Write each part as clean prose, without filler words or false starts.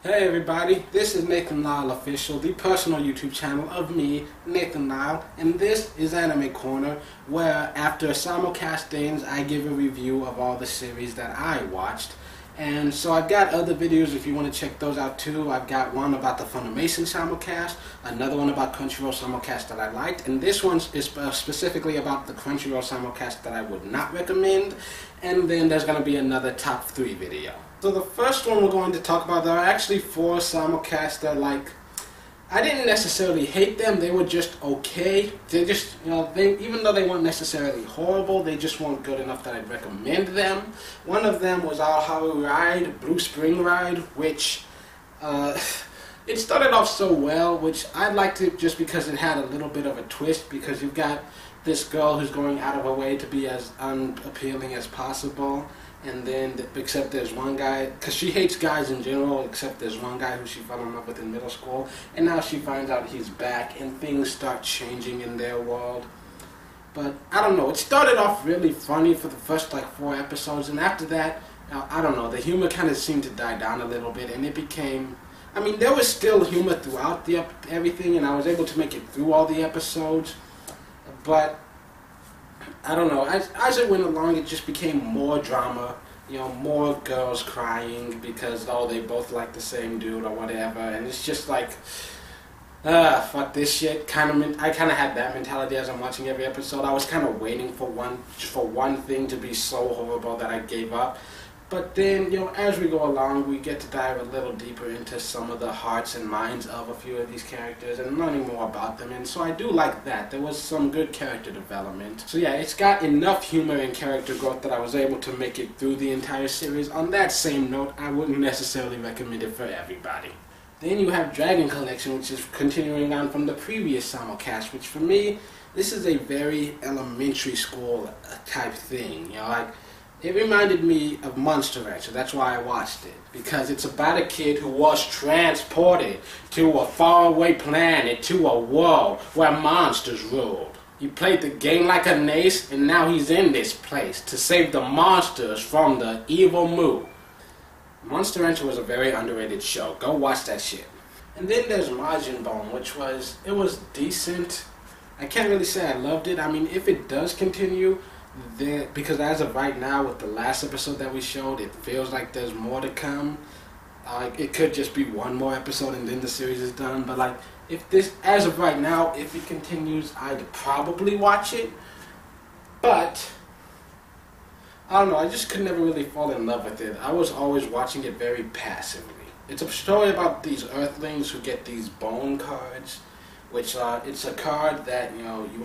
Hey everybody, this is Nathan Lyle Official, the personal YouTube channel of me, Nathan Lyle, and this is Anime Corner, where after simulcast ends, I give a review of all the series that I watched. And so I've got other videos if you want to check those out too. I've got one about the Funimation simulcast, another one about Crunchyroll simulcast that I liked, and this one is specifically about the Crunchyroll simulcast that I would not recommend, and then there's going to be another top 3 video. So the first one we're going to talk about, there are actually 4 simulcasts that, like, I didn't necessarily hate them, they were just okay. They just, even though they weren't necessarily horrible, they just weren't good enough that I'd recommend them. One of them was our Haru Ride, Blue Spring Ride, which, it started off so well, which I liked it just because it had a little bit of a twist, because you've got this girl who's going out of her way to be as unappealing as possible. And then, except there's one guy, because she hates guys in general, except there's one guy who she fell in love with in middle school, and now she finds out he's back, and things start changing in their world. But, I don't know, it started off really funny for the first, 4 episodes, and after that, I don't know, the humor kind of seemed to die down a little bit, and it became, I mean, there was still humor throughout everything, and I was able to make it through all the episodes, but I don't know, as it went along, it just became more drama, more girls crying because, they both like the same dude or whatever, and it's just like, fuck this shit. I kind of had that mentality as I'm watching every episode. I was kind of waiting for one thing to be so horrible that I gave up. But then, as we go along, we get to dive a little deeper into some of the hearts and minds of a few of these characters and learning more about them. And so I do like that. There was some good character development. So yeah, it's got enough humor and character growth that I was able to make it through the entire series. On that same note, I wouldn't necessarily recommend it for everybody. Then you have Dragon Collection, which is continuing on from the previous simulcast, which for me, this is a very elementary school type thing. It reminded me of Monster Rancher, that's why I watched it. Because it's about a kid who was transported to a faraway planet, to a world where monsters ruled. He played the game like an ace, and now he's in this place to save the monsters from the evil Mu. Monster Rancher was a very underrated show. Go watch that shit. And then there's Majin, which was decent. I can't really say I loved it. I mean, if it does continue, because as of right now, with the last episode that we showed, it feels like there's more to come. It could just be one more episode and then the series is done. But as of right now, if it continues, I'd probably watch it. But I don't know, I just could never really fall in love with it. I was always watching it very passively. It's a story about these Earthlings who get these bone cards, which it's a card that you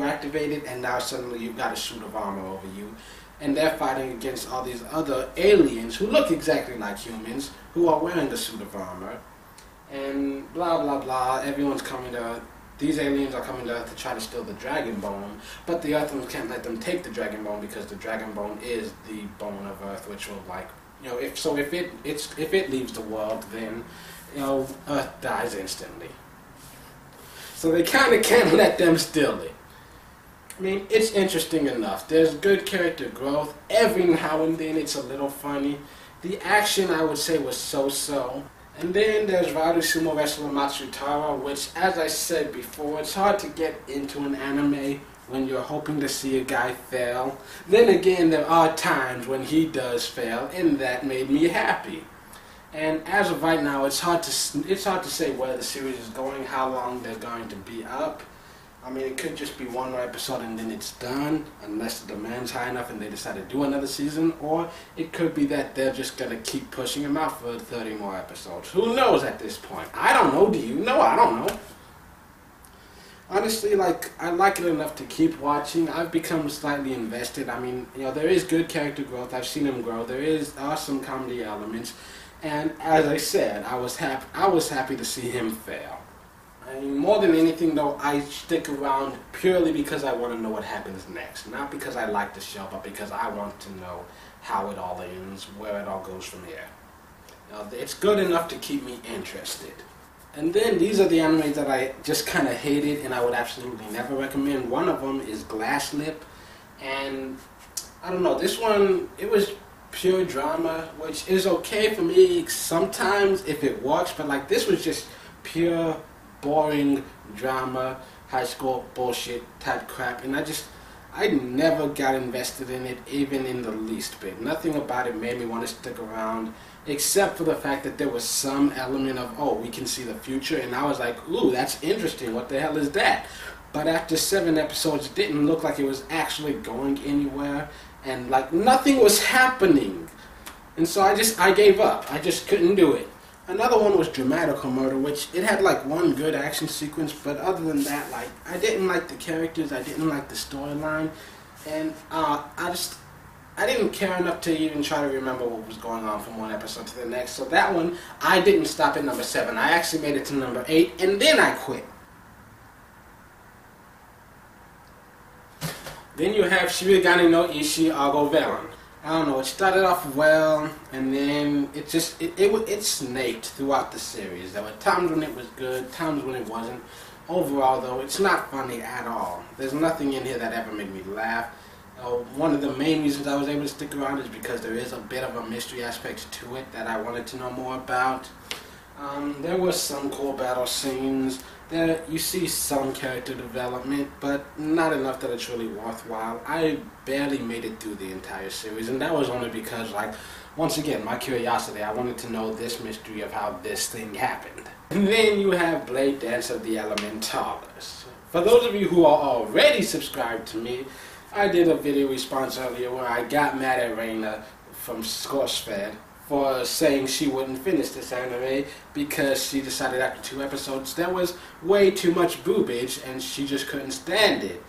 activate it, and now suddenly you've got a suit of armor over you, and they're fighting against all these other aliens who look exactly like humans who are wearing the suit of armor, and blah blah blah. These aliens are coming to Earth to try to steal the Dragon Bone, but the Earthlings can't let them take the Dragon Bone because the Dragon Bone is the bone of Earth, which will if it leaves the world, then Earth dies instantly. So they kind of can't let them steal it. I mean, it's interesting enough. There's good character growth. Every now and then it's a little funny. The action, I would say, was so-so. And then there's Rowdy Sumo Wrestler Matsutaro, which, as I said before, it's hard to get into an anime when you're hoping to see a guy fail. Then again, there are times when he does fail, and that made me happy. And as of right now, it's hard to say where the series is going, how long they're going to be up. I mean, it could just be one more episode and then it's done, unless the demand's high enough and they decide to do another season, or it could be that they're just going to keep pushing them out for 30 more episodes. Who knows at this point? I don't know. Do you know? I don't know. Honestly, I like it enough to keep watching. I've become slightly invested. I mean, there is good character growth. I've seen him grow. There are some comedy elements. And as I said, I was happy to see him fail. I mean, more than anything though, I stick around purely because I want to know what happens next. Not because I like the show, but because I want to know how it all ends, where it all goes from here. It's good enough to keep me interested. And then these are the animes that I just kind of hated and I would absolutely never recommend. One of them is Glasslip, and I don't know, this one, it was pure drama, which is okay for me sometimes if it works, but like this was just pure boring drama, high school bullshit type crap, and I never got invested in it, even in the least bit. Nothing about it made me want to stick around, except for the fact that there was some element of, oh, we can see the future, and I was like, ooh, that's interesting, what the hell is that? But after 7 episodes, it didn't look like it was actually going anywhere, and like nothing was happening. And so I gave up. I just couldn't do it. Another one was DRAMAtical Murder, which it had like one good action sequence, but other than that, like I didn't like the characters, I didn't like the storyline, and I didn't care enough to even try to remember what was going on from one episode to the next. So that one, I didn't stop at number 7. I actually made it to number 8, and then I quit. Then you have Shirogane no ishi, argevollen. I don't know, it started off well, and then it snaked throughout the series. There were times when it was good, times when it wasn't. Overall, though, it's not funny at all. There's nothing in here that ever made me laugh. One of the main reasons I was able to stick around is because there is a bit of a mystery aspect to it that I wanted to know more about. There were some cool battle scenes. There, you see some character development, but not enough that it's really worthwhile. I barely made it through the entire series, and that was only because, like, once again, my curiosity, I wanted to know this mystery of how this thing happened. And then you have Blade Dance of the Elementalis. For those of you who are already subscribed to me, I did a video response earlier where I got mad at Reina from Scorchfed for saying she wouldn't finish this anime because she decided after 2 episodes there was way too much boobage and she just couldn't stand it.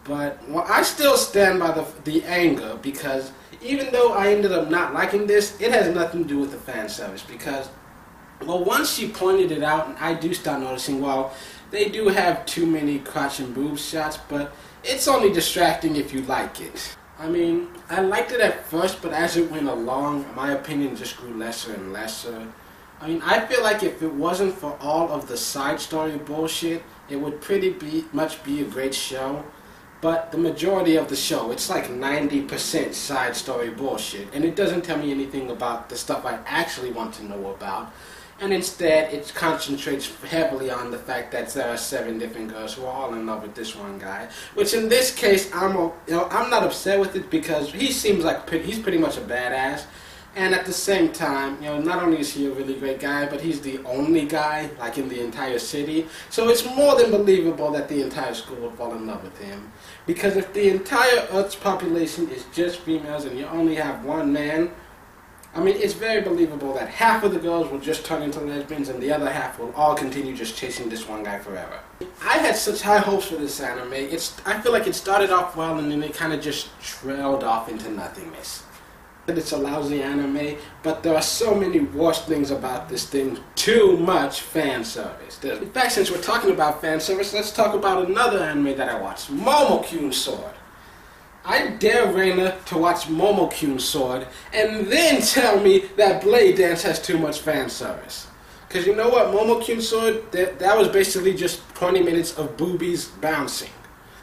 But well, I still stand by the anger, because even though I ended up not liking this, it has nothing to do with the fan service, because well, once she pointed it out, and I do start noticing, well, they do have too many crotch and boob shots, but it's only distracting if you like it. I mean, I liked it at first, but as it went along, my opinion just grew lesser and lesser. I mean, I feel like if it wasn't for all of the side story bullshit, it would pretty much be a great show. But the majority of the show, it's like 90% side story bullshit, and it doesn't tell me anything about the stuff I actually want to know about. And instead, it concentrates heavily on the fact that there are 7 different girls who are all in love with this one guy. Which in this case, I'm not upset with it, because he seems like he's pretty much a badass. And at the same time, not only is he a really great guy, but he's the only guy, like, in the entire city. So it's more than believable that the entire school will fall in love with him. Because if the entire Earth's population is just females and you only have one man, I mean, it's very believable that half of the girls will just turn into lesbians and the other half will all continue just chasing this one guy forever. I had such high hopes for this anime. I feel like it started off well and then it kind of just trailed off into nothingness. It's a lousy anime, but there are so many worse things about this thing. Too much fan service. In fact, since we're talking about fan service, let's talk about another anime that I watched, Momo Sword. I dare Reina to watch Momo Sword and then tell me that Blade Dance has too much fan service. Because you know what, Momo Sword, that was basically just 20 minutes of boobies bouncing.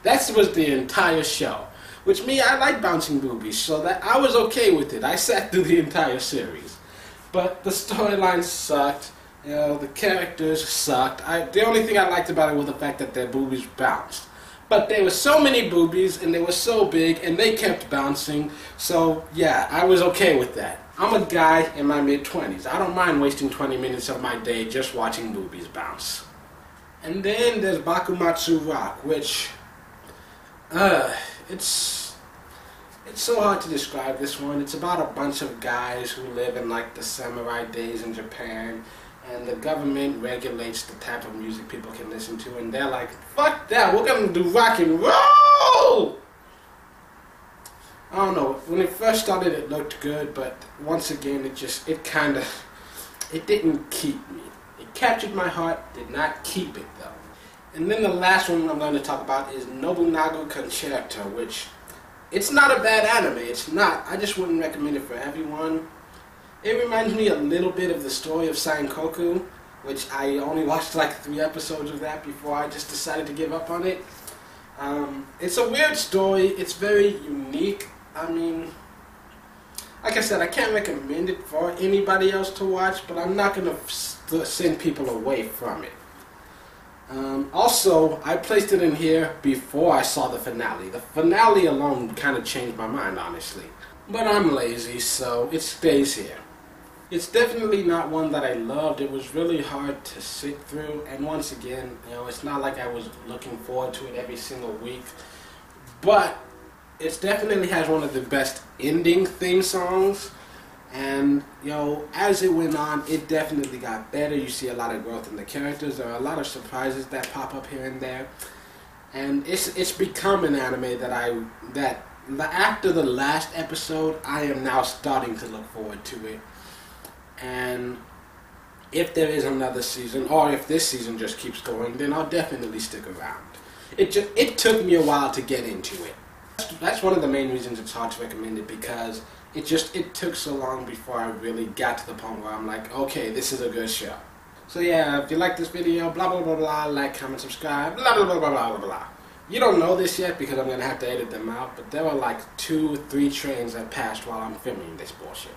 That was the entire show. Which I like bouncing boobies, so that I was okay with it. I sat through the entire series. But the storyline sucked, the characters sucked. The only thing I liked about it was the fact that their boobies bounced. But there were so many boobies, and they were so big, and they kept bouncing, so yeah, I was okay with that. I'm a guy in my mid-20s. I don't mind wasting 20 minutes of my day just watching boobies bounce. And then there's Bakumatsu Rock, which, it's so hard to describe this one. It's about a bunch of guys who live in like the samurai days in Japan, and the government regulates the type of music people can listen to, and they're like, fuck that, we're gonna do rock and roll! I don't know, when it first started it looked good, but once again it didn't keep me. It captured my heart, did not keep it though. And then the last one I'm going to talk about is Nobunaga Concerto, which, it's not a bad anime, it's not. I just wouldn't recommend it for everyone. It reminds me a little bit of the story of Sankoku, which I only watched like 3 episodes of that before I just decided to give up on it. It's a weird story, it's very unique. I mean, Like I said, I can't recommend it for anybody else to watch, but I'm not going to send people away from it. Also, I placed it in here before I saw the finale. The finale alone kind of changed my mind, honestly. But I'm lazy, so it stays here. It's definitely not one that I loved. It was really hard to sit through, and once again, you know, it's not like I was looking forward to it every single week. But it definitely has one of the best ending theme songs. And, you know, as it went on, it definitely got better. You see a lot of growth in the characters. There are a lot of surprises that pop up here and there. And it's become an anime that after the last episode, I am now starting to look forward to it. And if there is another season, or if this season just keeps going, then I'll definitely stick around. It took me a while to get into it. That's one of the main reasons it's hard to recommend it, because it took so long before I really got to the point where I'm like, okay, this is a good show. So yeah, if you like this video, blah blah blah blah, like, comment, subscribe, blah blah blah blah blah blah. You don't know this yet because I'm gonna have to edit them out, but there were like 2-3 trains that passed while I'm filming this bullshit.